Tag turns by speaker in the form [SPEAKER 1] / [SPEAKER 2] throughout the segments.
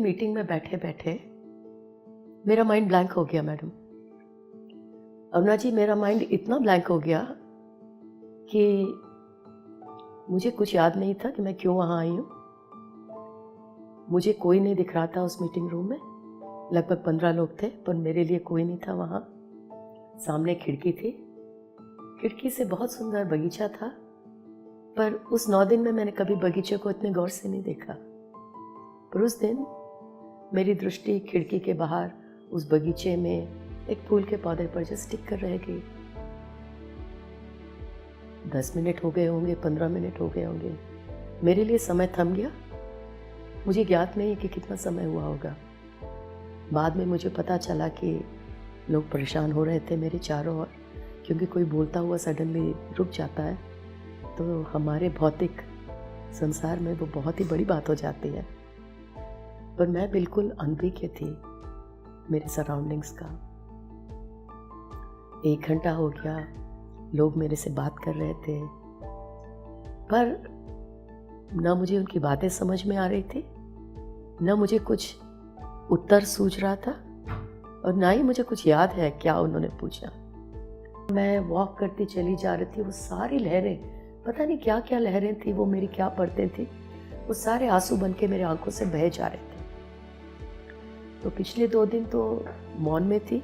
[SPEAKER 1] Meeting में बैठे बैठे मेरा माइंड ब्लैंक हो गया मैडम। अरुणा जी, मेरा माइंड इतना ब्लैंक हो गया कि मुझे कुछ याद नहीं था कि मैं क्यों वहाँ आई हूँ। मुझे कोई नहीं दिख रहा था उस मीटिंग रूम में। लगभग 15 लोग थे पर मेरे लिए कोई नहीं था वहाँ। सामने खिड़की थी, खिड़की से बहुत सुंदर बगीचा था, पर उस 9 दिन में मैंने कभी बगीचे को इतने गौर से नहीं देखा। पर उस दिन मेरी दृष्टि खिड़की के बाहर उस बगीचे में एक फूल के पौधे पर जस्ट टिक कर रह गई। 10 मिनट हो गए होंगे, 15 मिनट हो गए होंगे। मेरे लिए समय थम गया। मुझे ज्ञात नहीं कि कितना समय हुआ होगा। बाद में मुझे पता चला कि लोग परेशान हो रहे थे मेरे चारों ओर, क्योंकि कोई बोलता हुआ सडनली रुक जाता है तो हमारे भौतिक संसार में वो बहुत ही बड़ी बात हो जाती है। पर मैं बिल्कुल अनभिज्ञ थी मेरे सराउंडिंग्स का। 1 घंटा हो गया, लोग मेरे से बात कर रहे थे, पर ना मुझे उनकी बातें समझ में आ रही थी, ना मुझे कुछ उत्तर सूझ रहा था, और ना ही मुझे कुछ याद है क्या उन्होंने पूछा। मैं वॉक करती चली जा रही थी। वो सारी लहरें, पता नहीं क्या क्या लहरें थी, वो मेरी क्या पड़ते थी, वो सारे आंसू बन के मेरे आंखों से बह जा रहे थे। तो पिछले 2 दिन तो मौन में थी,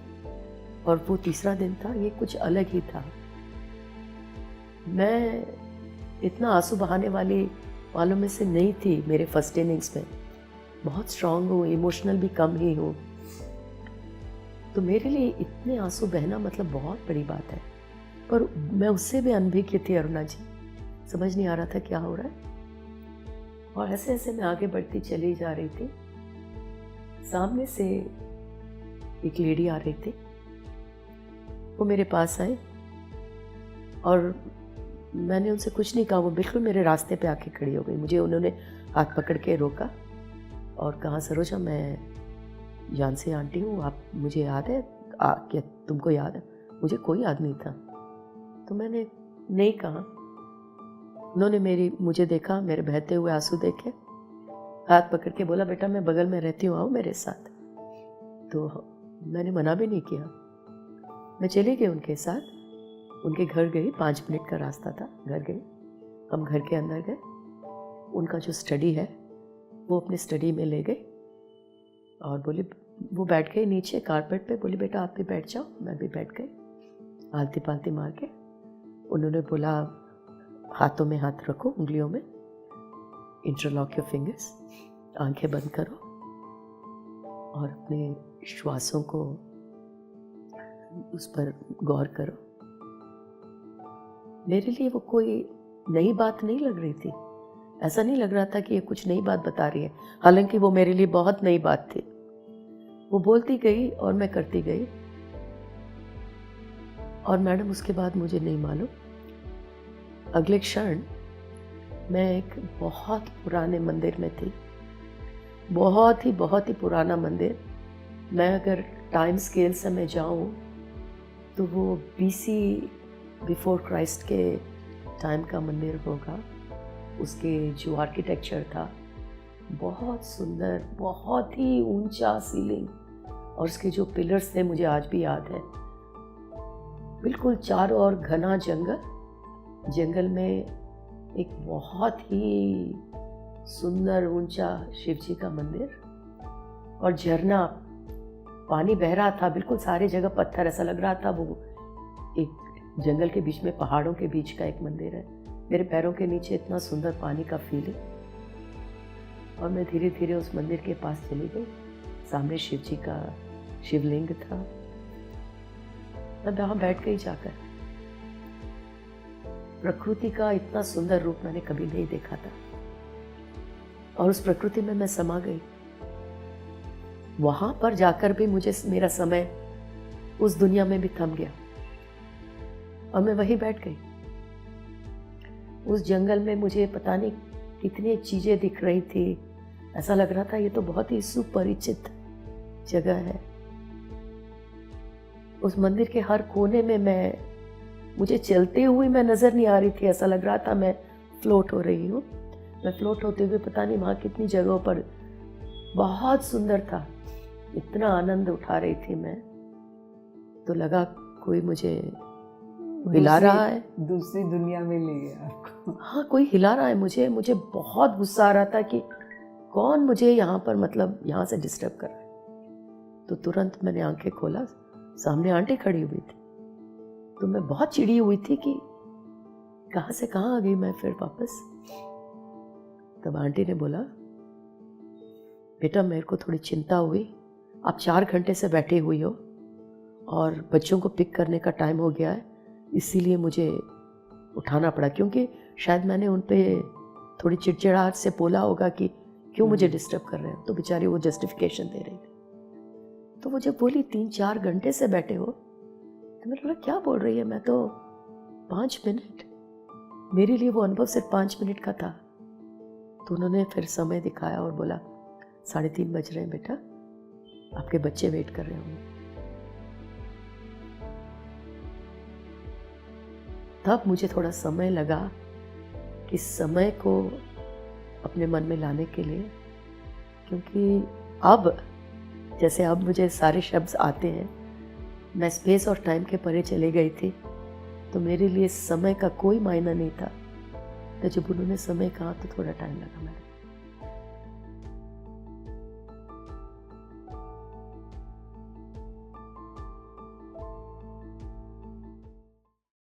[SPEAKER 1] और वो तीसरा दिन था, ये कुछ अलग ही था। मैं इतना आंसू बहाने वालों में से नहीं थी मेरे फर्स्ट इनिंग्स में। बहुत स्ट्रांग हूँ, इमोशनल भी कम ही हूँ, तो मेरे लिए इतने आंसू बहना मतलब बहुत बड़ी बात है। पर मैं उससे भी अनभिज्ञ थी अरुणा जी। समझ नहीं आ रहा था क्या हो रहा है, और ऐसे ऐसे मैं आगे बढ़ती चली जा रही थी। सामने से एक लेडी आ रही थी, वो मेरे पास आए और मैंने उनसे कुछ नहीं कहा। वो बिल्कुल मेरे रास्ते पे आके खड़ी हो गई। मुझे उन्होंने हाथ पकड़ के रोका और कहा, सरोजा, मैं जानसी आंटी हूँ, आप, मुझे याद है, क्या तुमको याद है? मुझे कोई याद नहीं था, तो मैंने नहीं कहा। उन्होंने मुझे देखा, मेरे बहते हुए आंसू देखे, हाथ पकड़ के बोला, बेटा मैं बगल में रहती हूँ, आओ मेरे साथ। तो मैंने मना भी नहीं किया, मैं चली गई उनके साथ। उनके घर गई, 5 मिनट का रास्ता था, घर गई। हम घर के अंदर गए। उनका जो स्टडी है वो अपने स्टडी में ले गए और बोली, वो बैठ गई नीचे कारपेट पे, बोली, बेटा आप भी बैठ जाओ। मैं भी बैठ गई आलती पालती मार के। उन्होंने बोला, हाथों में हाथ रखो, उंगलियों में, इंटरलॉक योर फिंगर्स, आंखें बंद करो और अपने श्वासों को उस पर गौर करो। मेरे लिए वो कोई नई बात नहीं लग रही थी। ऐसा नहीं लग रहा था कि ये कुछ नई बात बता रही है, हालांकि वो मेरे लिए बहुत नई बात थी। वो बोलती गई और मैं करती गई, और मैडम उसके बाद मुझे नहीं मालूम, अगले क्षण मैं एक बहुत पुराने मंदिर में थी। बहुत ही पुराना मंदिर। मैं अगर टाइम स्केल से मैं जाऊं तो वो BC, बिफोर क्राइस्ट के टाइम का मंदिर होगा। उसके जो आर्किटेक्चर था बहुत सुंदर, बहुत ही ऊंचा सीलिंग, और उसके जो पिलर्स थे मुझे आज भी याद है। बिल्कुल चारों ओर घना जंगल, जंगल में एक बहुत ही सुंदर ऊंचा शिव जी का मंदिर, और झरना, पानी बह रहा था। बिल्कुल सारे जगह पत्थर, ऐसा लग रहा था वो एक जंगल के बीच में, पहाड़ों के बीच का एक मंदिर है। मेरे पैरों के नीचे इतना सुंदर पानी का फीलिंग, और मैं धीरे धीरे उस मंदिर के पास चली गई। सामने शिव जी का शिवलिंग था। मैं वहाँ बैठ गई जाकर। प्रकृति का इतना सुंदर रूप मैंने कभी नहीं देखा था, और उस प्रकृति में मैं समा गई। वहां पर जाकर भी मुझे मेरा समय उस दुनिया में भी थम गया, और मैं वहीं बैठ गई। उस जंगल में मुझे पता नहीं कितनी चीजें दिख रही थी। ऐसा लग रहा था ये तो बहुत ही सुपरिचित जगह है। उस मंदिर के हर कोने में मुझे चलते हुए मैं नजर नहीं आ रही थी। ऐसा लग रहा था मैं फ्लोट हो रही हूँ। मैं फ्लोट होते हुए पता नहीं वहाँ कितनी जगहों पर बहुत सुंदर था, इतना आनंद उठा रही थी मैं, तो लगा कोई मुझे हिला रहा है,
[SPEAKER 2] दूसरी दुनिया में ले गया आपको।
[SPEAKER 1] हाँ कोई हिला रहा है मुझे बहुत गुस्सा आ रहा था कि कौन मुझे यहाँ पर मतलब यहाँ से डिस्टर्ब कर रहा है। तो तुरंत मैंने आंखें खोला, सामने आंटी खड़ी हुई थी, तो मैं बहुत चिड़ी हुई थी कि कहाँ से कहाँ आ गई मैं फिर वापस। तब आंटी ने बोला, बेटा मेरे को थोड़ी चिंता हुई, आप 4 घंटे से बैठी हुई हो और बच्चों को पिक करने का टाइम हो गया है, इसीलिए मुझे उठाना पड़ा, क्योंकि शायद मैंने उन पे थोड़ी चिड़चिड़ाहट से बोला होगा कि क्यों मुझे डिस्टर्ब कर रहे हैं, तो बेचारी वो जस्टिफिकेशन दे रही थी। तो वो जब बोली 3-4 घंटे से बैठे हो, तो मैंने बोला क्या बोल रही है, मैं तो 5 मिनट, मेरे लिए वो अनुभव सिर्फ 5 मिनट का था। तो उन्होंने फिर समय दिखाया और बोला 3:30 बज रहे हैं बेटा, आपके बच्चे वेट कर रहे होंगे। तब मुझे थोड़ा समय लगा कि समय को अपने मन में लाने के लिए, क्योंकि अब जैसे अब मुझे सारे शब्द आते हैं, मैं स्पेस और टाइम के परे चले गई थी, तो मेरे लिए समय का कोई मायना नहीं था। तो जब उन्होंने समय कहा तो थोड़ा टाइम लगा मेरे को।